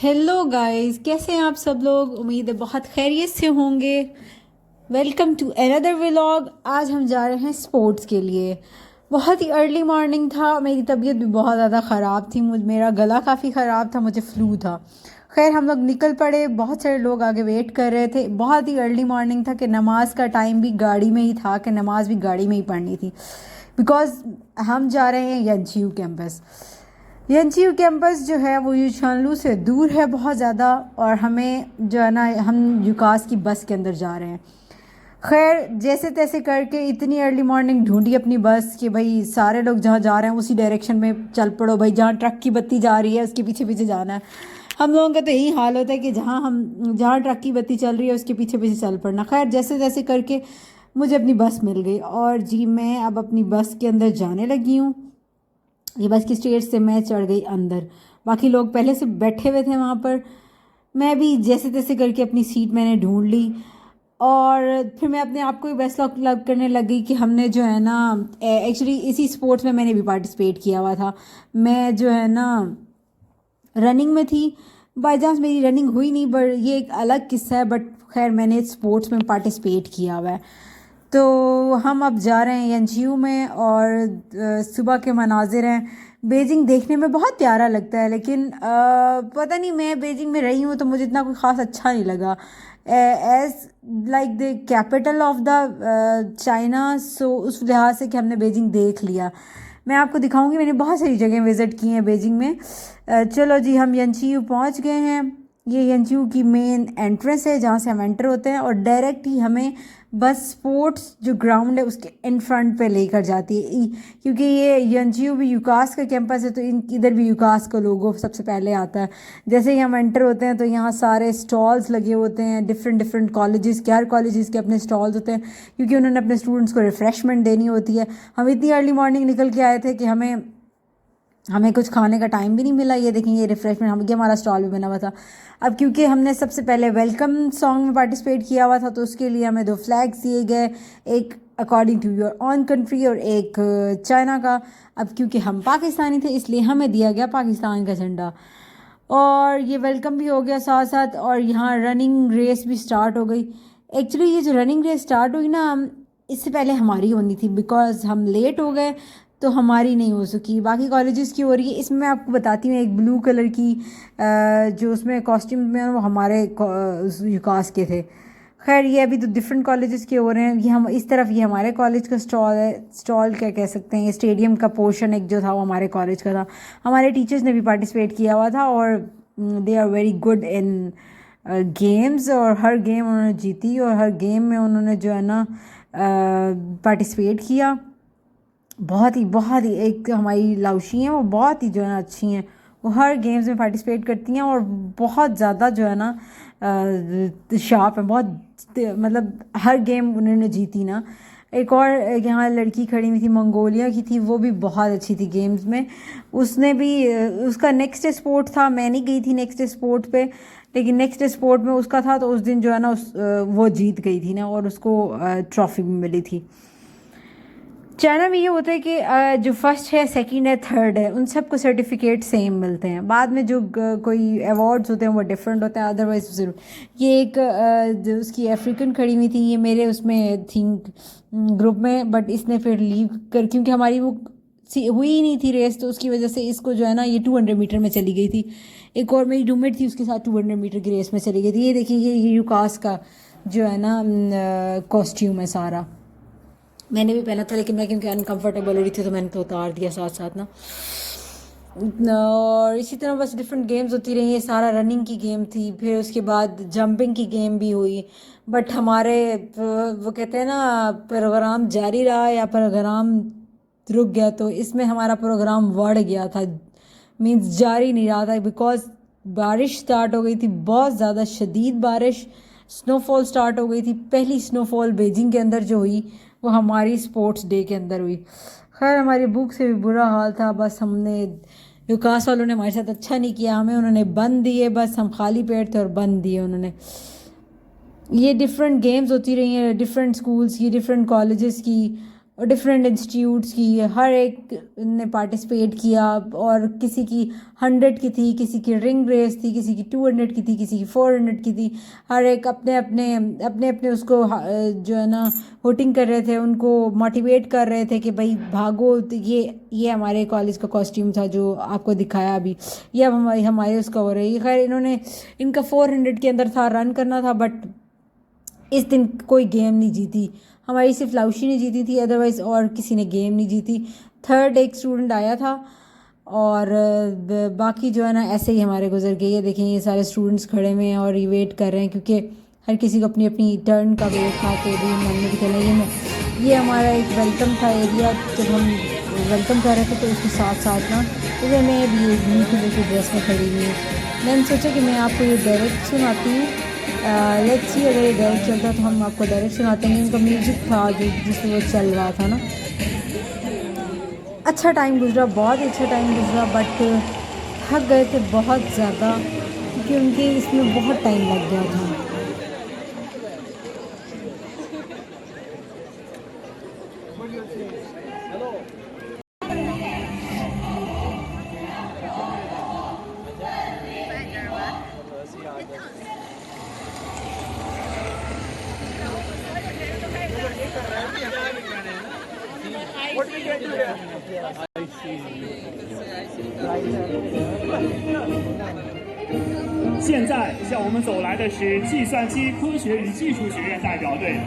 Hello guys, कैसे हैं आप सब लोग। उम्मीद है बहुत खैरियत से होंगे। Welcome to another vlog. आज हम जा रहे हैं स्पोर्ट्स के लिए। बहुत ही अर्ली मॉर्निंग था, मेरी तबीयत भी बहुत ज़्यादा ख़राब थी, मेरा गला काफ़ी ख़राब था, मुझे फ्लू था। खैर हम लोग निकल पड़े, बहुत सारे लोग आगे वेट कर रहे थे। बहुत ही अर्ली मॉर्निंग था कि नमाज का टाइम भी गाड़ी में ही था, कि नमाज भी गाड़ी में ही पढ़नी थी। बिकॉज़ हम जा रहे हैं एनजीयू कैंपस। एनजीयू कैंपस जो है वो यूशानलू से दूर है बहुत ज़्यादा, और हमें जो है ना, हम यूकास की बस के अंदर जा रहे हैं। खैर जैसे तैसे करके इतनी अर्ली मॉर्निंग ढूंढी अपनी बस कि भाई सारे लोग जहाँ जा रहे हैं उसी डायरेक्शन में चल पड़ो, भाई जहाँ ट्रक की बत्ती जा रही है उसके पीछे पीछे जाना है। हम लोगों का तो यही हाल होता है कि जहाँ ट्रक की बत्ती चल रही है उसके पीछे पीछे चल पड़ना। खैर जैसे तैसे करके मुझे अपनी बस मिल गई, और जी मैं अब अपनी बस के अंदर जाने लगी हूँ। ये बस की स्टेज से मैं चढ़ गई अंदर, बाकी लोग पहले से बैठे हुए थे वहाँ पर। मैं भी जैसे तैसे करके अपनी सीट मैंने ढूंढ ली, और फिर मैं अपने आप को भी बेस्ट लग करने लग गई कि हमने जो है ना, एक्चुअली इसी स्पोर्ट्स में मैंने भी पार्टिसिपेट किया हुआ था। मैं जो है ना रनिंग में थी। बाई चांस मेरी रनिंग हुई नहीं, बट ये एक अलग किस्सा है। बट खैर मैंने स्पोर्ट्स में पार्टिसिपेट किया हुआ है। तो हम अब जा रहे हैं एनजीयू में, और सुबह के मनाजिर हैं। बीजिंग देखने में बहुत प्यारा लगता है, लेकिन पता नहीं, मैं बीजिंग में रही हूँ तो मुझे इतना कोई ख़ास अच्छा नहीं लगा। As like the capital of the China, so उस लिहाज से कि हमने बीजिंग देख लिया। मैं आपको दिखाऊंगी, मैंने बहुत सारी जगह विज़िट की हैं बीजिंग में। चलो जी, हम एनजीयू पहुँच गए हैं। ये एनजीयू की मेन एंट्रेंस है जहाँ से हम एंटर होते हैं, और डायरेक्ट ही हमें बस स्पोर्ट्स जो ग्राउंड है उसके इन फ्रंट पे लेकर जाती है। क्योंकि ये एनजीयू भी यूकास का कैंपस है, तो इधर भी यूकास का लोगो सबसे पहले आता है। जैसे ही हम एंटर होते हैं तो यहाँ सारे स्टॉल्स लगे होते हैं, डिफरेंट डिफरेंट कॉलेजेस के, हर कॉलेजेस के अपने स्टॉल्स होते हैं, क्योंकि उन्होंने अपने स्टूडेंट्स को रिफ़्रेशमेंट देनी होती है। हम इतनी अर्ली मॉर्निंग निकल के आए थे कि हमें कुछ खाने का टाइम भी नहीं मिला। ये देखेंगे, ये रिफ़्रेशमेंट, हम ये हमारा स्टॉल भी बना हुआ था। अब क्योंकि हमने सबसे पहले वेलकम सॉन्ग में पार्टिसिपेट किया हुआ था, तो उसके लिए हमें 2 फ्लैग्स दिए गए, एक according to your own country और एक चाइना का। अब क्योंकि हम पाकिस्तानी थे इसलिए हमें दिया गया पाकिस्तान का झंडा। और ये वेलकम भी हो गया साथ साथ, और यहाँ रनिंग रेस भी स्टार्ट हो गई। एक्चुअली ये जो रनिंग रेस स्टार्ट हुई ना, इससे पहले हमारी होनी थी, बिकॉज हम लेट हो गए तो हमारी नहीं हो सकी। बाकी कॉलेजेस की हो रही है। इसमें मैं आपको बताती हूँ, एक ब्लू कलर की जो उसमें कॉस्ट्यूम में वो हमारे यूकास के थे। खैर ये अभी तो डिफरेंट कॉलेजेस के हो रहे हैं। ये हम इस तरफ, ये हमारे कॉलेज का स्टॉल है। स्टॉल क्या कह सकते हैं, ये स्टेडियम का पोर्शन एक जो था वो हमारे कॉलेज का था। हमारे टीचर्स ने भी पार्टिसिपेट किया हुआ था, और they are very good in games, और हर गेम उन्होंने जीती, और हर गेम में उन्होंने जो है ना पार्टिसिपेट किया। बहुत ही एक हमारी लाउशी हैं, वो बहुत ही जो है ना अच्छी हैं। वो हर गेम्स में पार्टिसिपेट करती हैं, और बहुत ज़्यादा जो है ना शार्प है बहुत। मतलब हर गेम उन्होंने जीती ना। एक और यहाँ लड़की खड़ी हुई थी, मंगोलिया की थी, वो भी बहुत अच्छी थी गेम्स में। उसने भी उसका नेक्स्ट स्पोर्ट था, मैं नहीं गई थी नेक्स्ट स्पोर्ट पे, लेकिन नेक्स्ट स्पोर्ट में उसका था, तो उस दिन जो है ना वो जीत गई थी ना, और उसको ट्रॉफी भी मिली थी। चाइना में ये होता है कि जो फर्स्ट है, सेकंड है, थर्ड है, उन सबको सर्टिफिकेट सेम मिलते हैं। बाद में जो कोई अवार्ड्स होते हैं वो डिफरेंट होते हैं, अदरवाइज ज़रूर। ये एक जो उसकी अफ्रीकन खड़ी हुई थी, ये मेरे उसमें थी ग्रुप में, बट इसने फिर लीव कर, क्योंकि हमारी वो हुई ही नहीं थी रेस, तो उसकी वजह से इसको जो है ना ये 200 मीटर में चली गई थी। एक और मेरी रूममेट थी, उसके साथ 200 मीटर की रेस में चली गई थी। ये देखिए, ये यूकास का जो है ना कॉस्ट्यूम है सारा। मैंने भी पहना था, लेकिन मैं क्योंकि अनकंफर्टेबल हो रही थी तो मैंने तो उतार दिया साथ साथ ना। और इसी तरह बस डिफरेंट गेम्स होती रही। ये सारा रनिंग की गेम थी, फिर उसके बाद जंपिंग की गेम भी हुई। बट हमारे वो कहते हैं ना, प्रोग्राम जारी रहा या प्रोग्राम रुक गया, तो इसमें हमारा प्रोग्राम बढ़ गया था, मीन्स जारी नहीं रहा था, बिकॉज बारिश स्टार्ट हो गई थी, बहुत ज़्यादा शदीद बारिश। स्नोफॉल स्टार्ट हो गई थी। पहली स्नोफॉल बीजिंग के अंदर जो हुई वो हमारी स्पोर्ट्स डे के अंदर हुई। खैर हमारी बुक से भी बुरा हाल था, बस हमने विकास वालों ने हमारे साथ अच्छा नहीं किया, हमें उन्होंने बंद दिए, बस हम खाली पेट थे और बंद दिए उन्होंने। ये डिफरेंट गेम्स होती रही हैं, डिफरेंट स्कूल्स की, डिफरेंट कॉलेजेस की। और डिफरेंट इंस्टीट्यूट्स की, हर एक ने पार्टिसिपेट किया। और किसी की 100 की थी, किसी की रिंग रेस थी, किसी की 200 की थी, किसी की 400 की थी। हर एक अपने उसको जो है ना वोटिंग कर रहे थे, उनको मोटिवेट कर रहे थे कि भाई भागो। तो ये हमारे कॉलेज का कॉस्ट्यूम था जो आपको दिखाया अभी। ये अब हमारे उसका हो रही है। खैर इनका 400 के अंदर था, रन करना था, बट इस दिन कोई गेम नहीं जीती। हमारी सिर्फ लाउशी ने जीती थी, अदरवाइज़ और किसी ने गेम नहीं जीती। थर्ड एक स्टूडेंट आया था और बाकी जो है ना ऐसे ही हमारे गुजर गए। ये देखें, ये सारे स्टूडेंट्स खड़े हुए हैं और ये वेट कर रहे हैं, क्योंकि हर किसी को अपनी अपनी टर्न का वेट था कि भी हमने भी करना। ये हमारा एक वेलकम था एरिया। जब हम वेलकम कर रहे थे तो उसके साथ साथ ना जैसे मैं भी एक ब्लू कलर की ड्रेस में खड़ी हुई हूँ। मैंने सोचा कि मैं आपको ये डायरेक्ट सुनाती हूँ। लेट्स सी, अगर ये डायरेक्ट चलता तो हम आपको डायरेक्ट सुनाते हैं। उनका म्यूज़िक था जो जिसमें वो चल रहा था ना। अच्छा टाइम गुजरा, बहुत अच्छा टाइम गुजरा, बट थक गए थे बहुत ज़्यादा, क्योंकि उनके इसमें बहुत टाइम लग गया था। What we can do here? I see. 现在向我们走来的是计算机科学与技术学院代表队，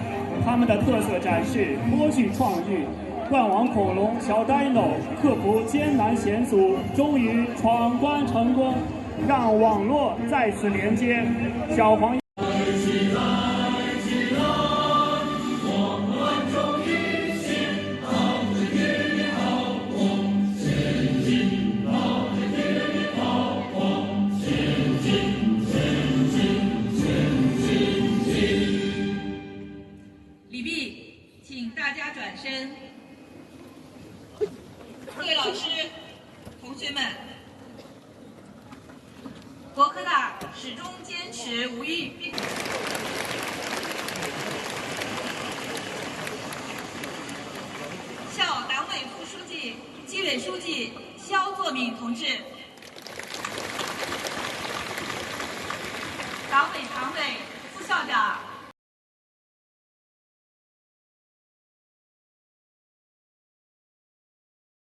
他们的特色展示颇具创意。万王恐龙小 Dino 克服艰难险阻，终于闯关成功，让网络再次连接。小黄。李碧，请大家转身。各位老师、同学们，国科大始终坚持无意并。校党委副书记、纪委书记肖作敏同志，党委常委、副校长。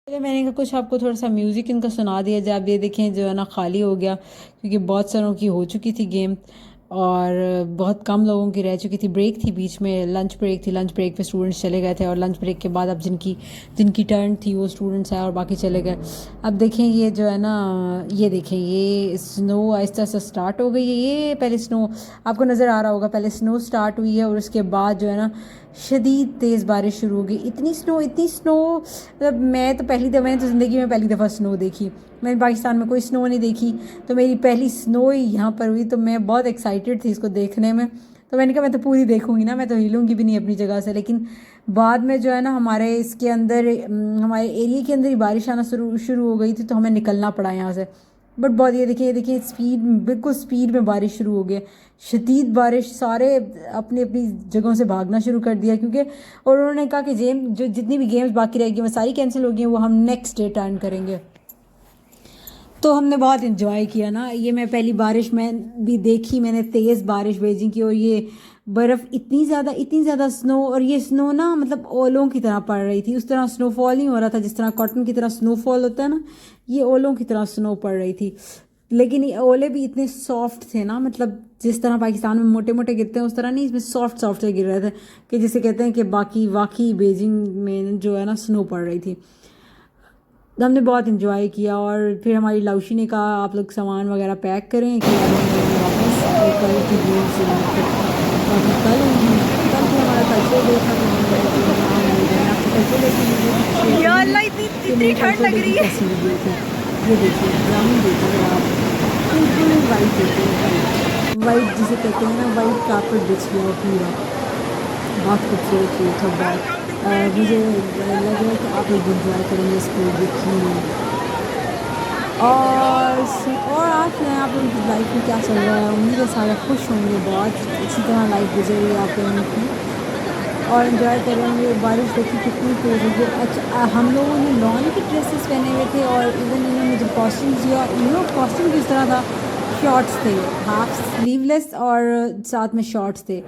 मैंने कहा कुछ आपको थोड़ा सा म्यूज़िक इनका सुना दिया जाए। अब ये देखें जो है ना खाली हो गया, क्योंकि बहुत सारों की हो चुकी थी गेम और बहुत कम लोगों की रह चुकी थी। ब्रेक थी, बीच में लंच ब्रेक थी। लंच ब्रेक पे स्टूडेंट्स चले गए थे और लंच ब्रेक के बाद अब जिनकी टर्न थी वो स्टूडेंट्स आए और बाकी चले गए। अब देखें ये जो है ना, ये देखें ये स्नो आहिस्ता आहिस्ता स्टार्ट हो गई है। ये पहले स्नो आपको नज़र आ रहा होगा, पहले स्नो स्टार्ट हुई है और उसके बाद जो है ना शदीद तेज़ बारिश शुरू हो गई। इतनी स्नो मतलब मैंने तो ज़िंदगी में पहली दफ़ा स्नो देखी। मैंने पाकिस्तान में कोई स्नो नहीं देखी, तो मेरी पहली स्नो ही यहाँ पर हुई। तो मैं बहुत एक्साइटेड थी इसको देखने में। तो मैंने कहा मैं तो पूरी देखूँगी ना, मैं तो हिलूँगी भी नहीं अपनी जगह से। लेकिन बाद में जो है ना हमारे इसके अंदर हमारे एरिया के अंदर ही बारिश आना शुरू हो गई थी, तो हमें निकलना पड़ा यहाँ से। बट बहुत ये देखिए स्पीड, बिल्कुल स्पीड में बारिश शुरू हो गई, शदीद बारिश। सारे अपनी अपनी जगहों से भागना शुरू कर दिया, क्योंकि और उन्होंने कहा कि जो जितनी भी गेम्स बाकी रहेगी वो सारी कैंसिल हो गई, वो हम नेक्स्ट डे टर्न करेंगे। तो हमने बहुत इन्जॉय किया ना। ये मैं पहली बारिश में भी देखी, मैंने तेज़ बारिश बेजिंग की, और ये बर्फ़ इतनी ज़्यादा स्नो। और ये स्नो ना मतलब ओलों की तरह पड़ रही थी। उस तरह स्नोफॉल नहीं हो रहा था जिस तरह कॉटन की तरह स्नोफॉल होता है ना, ये ओलों की तरह स्नो पड़ रही थी। लेकिन ये ओले भी इतने सॉफ्ट थे ना, मतलब जिस तरह पाकिस्तान में मोटे मोटे गिरते हैं उस तरह नहीं, इसमें सॉफ्ट से गिर रहे थे, कि जिसे कहते हैं कि वाकई बेजिंग में जो है ना स्नो पड़ रही थी। हमने बहुत इन्जॉय किया। और फिर हमारी लाउशी ने कहा आप लोग सामान वगैरह पैक करें कि वापस कल की गेम से कल हमारा कल्चर डे था, आपको कल्चर डे इतनी ठंड लग रही है। ये देखिए ग्रामीण देखिए आप, बिल्कुल वाइट देखिए, वाइट जिसे कहते हैं ना, वाइट कार्पेट बिछ गया पूरा, बहुत खूबसूरत व्यू था। बहुत मुझे लग रहा है कि आप लोग इंजॉय करेंगे इसको देखिए। और आज मैं आप लोगों की लाइफ में क्या चल रहा है, उम्मीद है सारे खुश होंगे, बहुत अच्छी तरह लाइफ गुजर रही है आप लोगों की। और एंजॉय कर रहे होंगे। बारिश देखिए कितनी तेज़ होगी। अच्छा हम लोगों ने लॉन के ड्रेसेस पहने हुए थे और इवन इन्होंने जो कॉस्ट्यूम्स दिया, कॉस्ट्यूम किस तरह था, शॉर्ट्स थे, हाफ स्लीवलेस और साथ में शॉर्ट्स थे।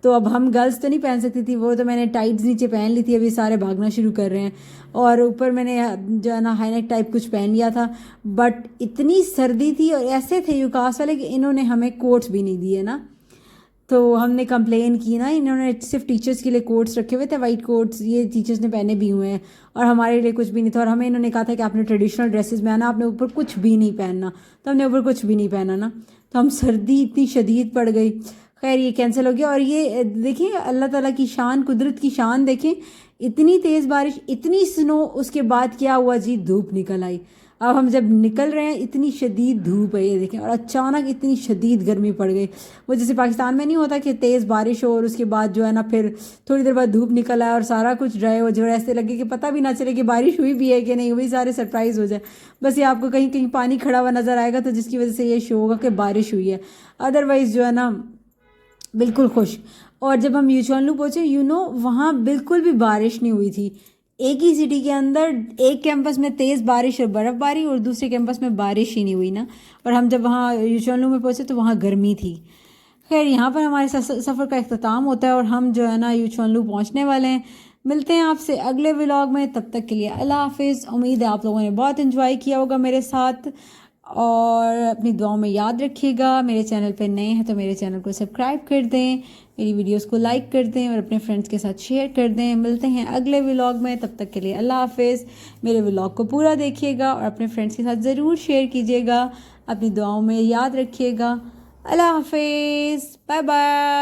तो अब हम गर्ल्स तो नहीं पहन सकती थी वो, तो मैंने टाइट्स नीचे पहन ली थी। अभी सारे भागना शुरू कर रहे हैं और ऊपर मैंने जो है ना हाईनेक टाइप कुछ पहन लिया था। बट इतनी सर्दी थी और ऐसे थे यूकास वाले कि इन्होंने हमें कोट्स भी नहीं दिए ना। तो हमने कंप्लेन की ना, इन्होंने सिर्फ टीचर्स के लिए कोट्स रखे हुए थे, वाइट कोट्स, ये टीचर्स ने पहने भी हुए हैं और हमारे लिए कुछ भी नहीं था। और हमें इन्होंने कहा था कि आपने ट्रेडिशनल ड्रेसेस में आना, आपने ऊपर कुछ भी नहीं पहनना। तो हमने ऊपर कुछ भी नहीं पहना ना, तो हम सर्दी इतनी शदीद पड़ गई। खैर ये कैंसिल हो गया। और ये देखिए अल्लाह ताला की शान, कुदरत की शान देखें, इतनी तेज़ बारिश, इतनी स्नो, उसके बाद क्या हुआ जी, धूप निकल आई। अब हम जब निकल रहे हैं इतनी शदीद धूप है ये देखें, और अचानक इतनी शदीद गर्मी पड़ गई। वो जैसे पाकिस्तान में नहीं होता कि तेज़ बारिश हो और उसके बाद जो है ना फिर थोड़ी देर बाद धूप निकल आए और सारा कुछ ड्राई हो जाए, ऐसे लगे कि पता भी ना चले कि बारिश हुई भी है कि नहीं हुई, सारे सरप्राइज़ हो जाए। बस ये आपको कहीं कहीं पानी खड़ा हुआ नज़र आएगा तो जिसकी वजह से ये शो होगा कि बारिश हुई है। अदरवाइज़ जो है ना बिल्कुल खुश। और जब हम यूचोनलू पहुँचे, वहाँ बिल्कुल भी बारिश नहीं हुई थी। एक ही सिटी के अंदर एक कैंपस में तेज़ बारिश और बर्फ़बारी और दूसरे कैंपस में बारिश ही नहीं हुई ना। और हम जब वहाँ यूचोनलू में पहुँचे तो वहाँ गर्मी थी। खैर यहाँ पर हमारे सफ़र का इख्तिताम होता है और हम जो है ना यूचोनलू पहुँचने वाले हैं। मिलते हैं आपसे अगले व्लॉग में, तब तक के लिए अल्लाह हाफिज़। उम्मीद है आप लोगों ने बहुत इन्जॉय किया होगा मेरे साथ, और अपनी दुआओं में याद रखिएगा। मेरे चैनल पे नए हैं तो मेरे चैनल को सब्सक्राइब कर दें, मेरी वीडियोस को लाइक कर दें और अपने फ्रेंड्स के साथ शेयर कर दें। मिलते हैं अगले व्लॉग में, तब तक के लिए अल्लाह हाफिज़। मेरे व्लॉग को पूरा देखिएगा और अपने फ्रेंड्स के साथ ज़रूर शेयर कीजिएगा। अपनी दुआओं में याद रखिएगा। अल्लाह हाफिज़, बाय बाय।